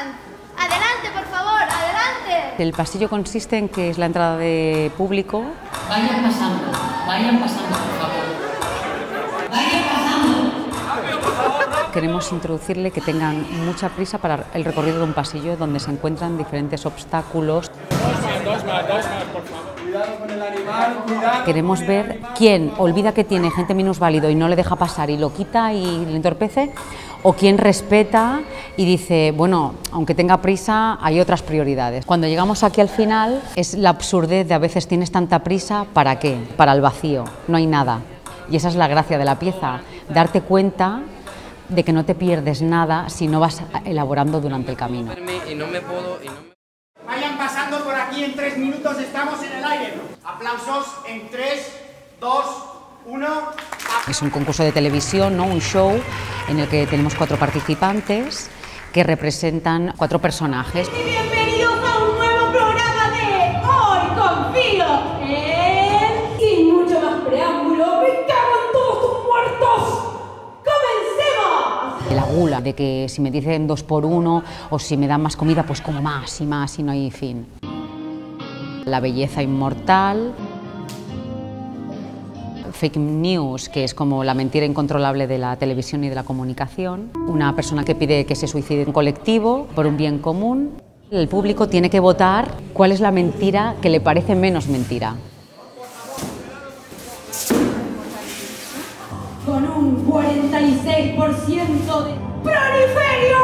pasan. Adelante, por favor, adelante. El pasillo consiste en que es la entrada de público. Vayan pasando, por favor. Vayan pasando. Queremos introducirle que tengan mucha prisa para el recorrido de un pasillo donde se encuentran diferentes obstáculos. Dos más, por favor. Cuidado con el animal, cuidado. Queremos ver quién olvida que tiene gente minusválido y no le deja pasar y lo quita y le entorpece, o quién respeta y dice, bueno, aunque tenga prisa, hay otras prioridades. Cuando llegamos aquí al final, es la absurdez de a veces tienes tanta prisa, ¿para qué? Para el vacío, no hay nada. Y esa es la gracia de la pieza, darte cuenta de que no te pierdes nada si no vas elaborando durante el camino. Vayan pasando por aquí, en 3 minutos estamos en el aire. Aplausos en 3, 2, 1... Es un concurso de televisión, ¿no? Un show en el que tenemos 4 participantes que representan 4 personajes. Y bienvenidos a un nuevo programa de Hoy Confío en... Sin mucho más preámbulo, ¡me cago en todos tus muertos! ¡Comencemos! La gula de que si me dicen 2 por 1 o si me dan más comida, pues como más y más y no hay fin. La belleza inmortal. Fake news, que es como la mentira incontrolable de la televisión y de la comunicación. Una persona que pide que se suicide en colectivo por un bien común. El público tiene que votar cuál es la mentira que le parece menos mentira. Con un 46% de proliferio.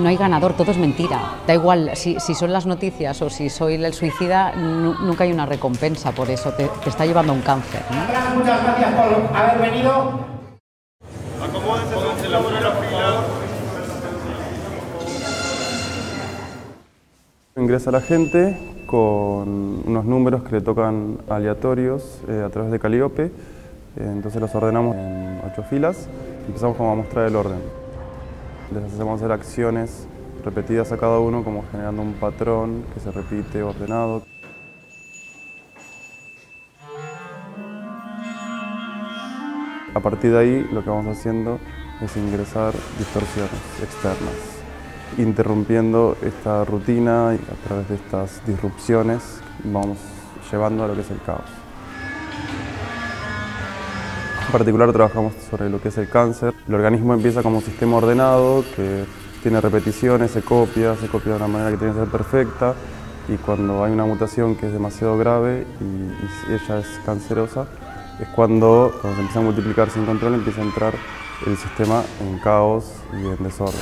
No hay ganador, todo es mentira. Da igual si son las noticias o si soy el suicida, nunca hay una recompensa por eso, te está llevando a un cáncer, ¿no? Muchas gracias por haber venido. Acomódense, pónganse la fila. Ingresa la gente con unos números que le tocan aleatorios a través de Calliope. Entonces los ordenamos en 8 filas y empezamos como a mostrar el orden. Les hacemos hacer acciones repetidas a cada uno, como generando un patrón que se repite ordenado. A partir de ahí, lo que vamos haciendo es ingresar distorsiones externas, interrumpiendo esta rutina y a través de estas disrupciones vamos llevando a lo que es el caos. En particular trabajamos sobre lo que es el cáncer. El organismo empieza como un sistema ordenado que tiene repeticiones, se copia de una manera que tiene que ser perfecta, y cuando hay una mutación que es demasiado grave y ella es cancerosa, es cuando se empieza a multiplicar sin control, empieza a entrar el sistema en caos y en desorden.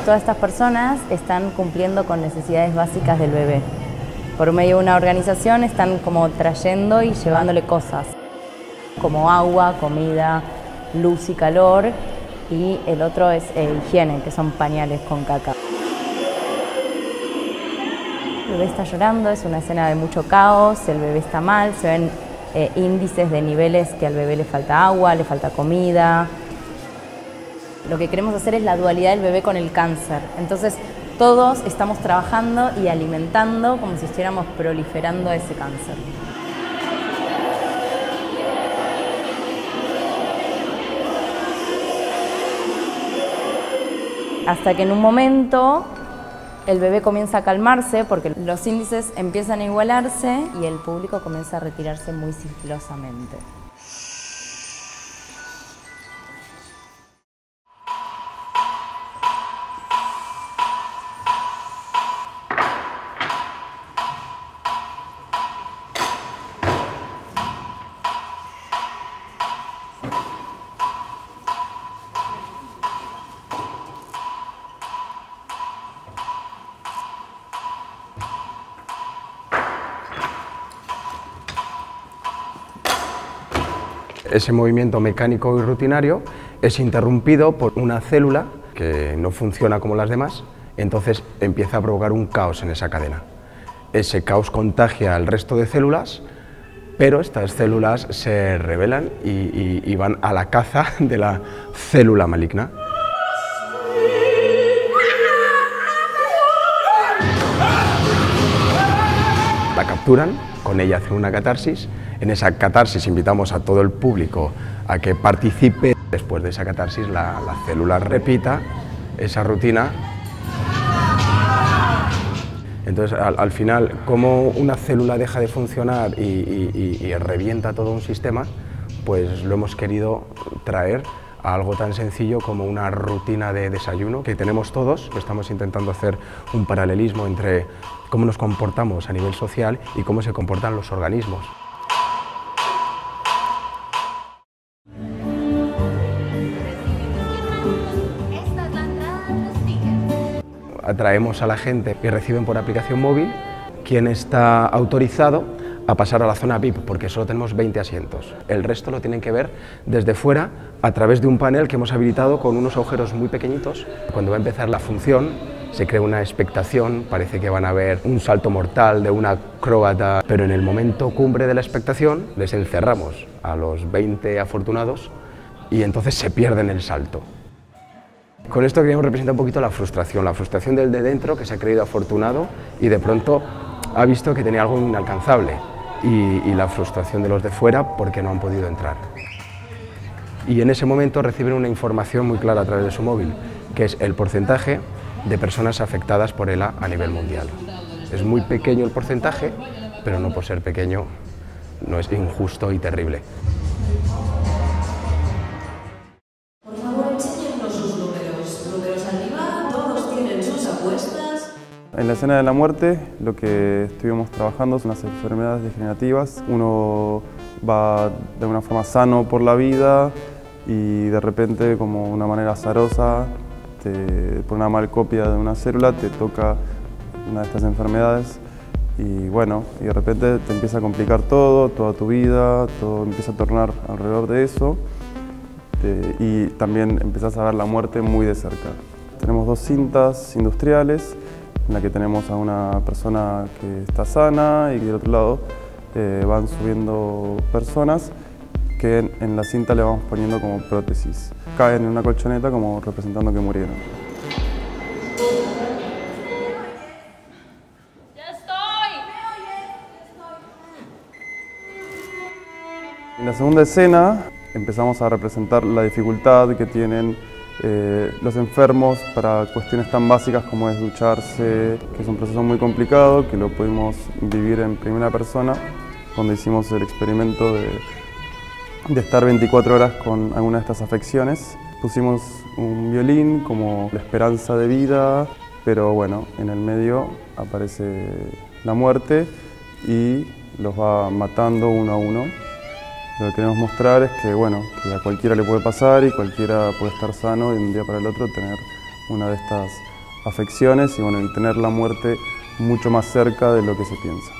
Todas estas personas están cumpliendo con necesidades básicas del bebé. Por medio de una organización están como trayendo y llevándole cosas, como agua, comida, luz y calor, y el otro es higiene, que son pañales con caca. El bebé está llorando, es una escena de mucho caos, el bebé está mal, se ven índices de niveles que al bebé le falta agua, le falta comida. Lo que queremos hacer es la dualidad del bebé con el cáncer. Entonces, todos estamos trabajando y alimentando como si estuviéramos proliferando ese cáncer. Hasta que en un momento el bebé comienza a calmarse porque los índices empiezan a igualarse y el público comienza a retirarse muy sigilosamente. Ese movimiento mecánico y rutinario es interrumpido por una célula que no funciona como las demás, entonces empieza a provocar un caos en esa cadena. Ese caos contagia al resto de células, pero estas células se rebelan y van a la caza de la célula maligna. La capturan, con ella hacen una catarsis. En esa catarsis invitamos a todo el público a que participe. Después de esa catarsis la célula repita esa rutina. Entonces, al final, como una célula deja de funcionar y revienta todo un sistema, pues lo hemos querido traer a algo tan sencillo como una rutina de desayuno que tenemos todos. Estamos intentando hacer un paralelismo entre cómo nos comportamos a nivel social y cómo se comportan los organismos. Atraemos a la gente y reciben por aplicación móvil quién está autorizado a pasar a la zona VIP, porque solo tenemos 20 asientos. El resto lo tienen que ver desde fuera a través de un panel que hemos habilitado con unos agujeros muy pequeñitos. Cuando va a empezar la función se crea una expectación, parece que van a ver un salto mortal de una acróbata, pero en el momento cumbre de la expectación les encerramos a los 20 afortunados y entonces se pierden el salto. Con esto queríamos representar un poquito la frustración del de dentro, que se ha creído afortunado y de pronto ha visto que tenía algo inalcanzable, y la frustración de los de fuera porque no han podido entrar. Y en ese momento reciben una información muy clara a través de su móvil, que es el porcentaje de personas afectadas por ELA a nivel mundial. Es muy pequeño el porcentaje, pero no por ser pequeño no es injusto y terrible. En la escena de la muerte lo que estuvimos trabajando son las enfermedades degenerativas. Uno va de una forma sano por la vida y de repente, como de una manera azarosa, por una mal copia de una célula te toca una de estas enfermedades y bueno, y de repente te empieza a complicar todo, toda tu vida, todo empieza a tornar alrededor de eso y también empiezas a ver la muerte muy de cerca. Tenemos 2 cintas industriales en la que tenemos a una persona que está sana y del otro lado van subiendo personas que en la cinta le vamos poniendo como prótesis. Caen en una colchoneta como representando que murieron. ¡Ya estoy! En la segunda escena empezamos a representar la dificultad que tienen los enfermos para cuestiones tan básicas como es ducharse, que es un proceso muy complicado, que lo pudimos vivir en primera persona, cuando hicimos el experimento de estar 24 horas con alguna de estas afecciones. Pusimos un violín como la esperanza de vida, pero bueno, en el medio aparece la muerte y los va matando uno a uno. Lo que queremos mostrar es que, bueno, que a cualquiera le puede pasar y cualquiera puede estar sano y de un día para el otro tener una de estas afecciones y, bueno, y tener la muerte mucho más cerca de lo que se piensa.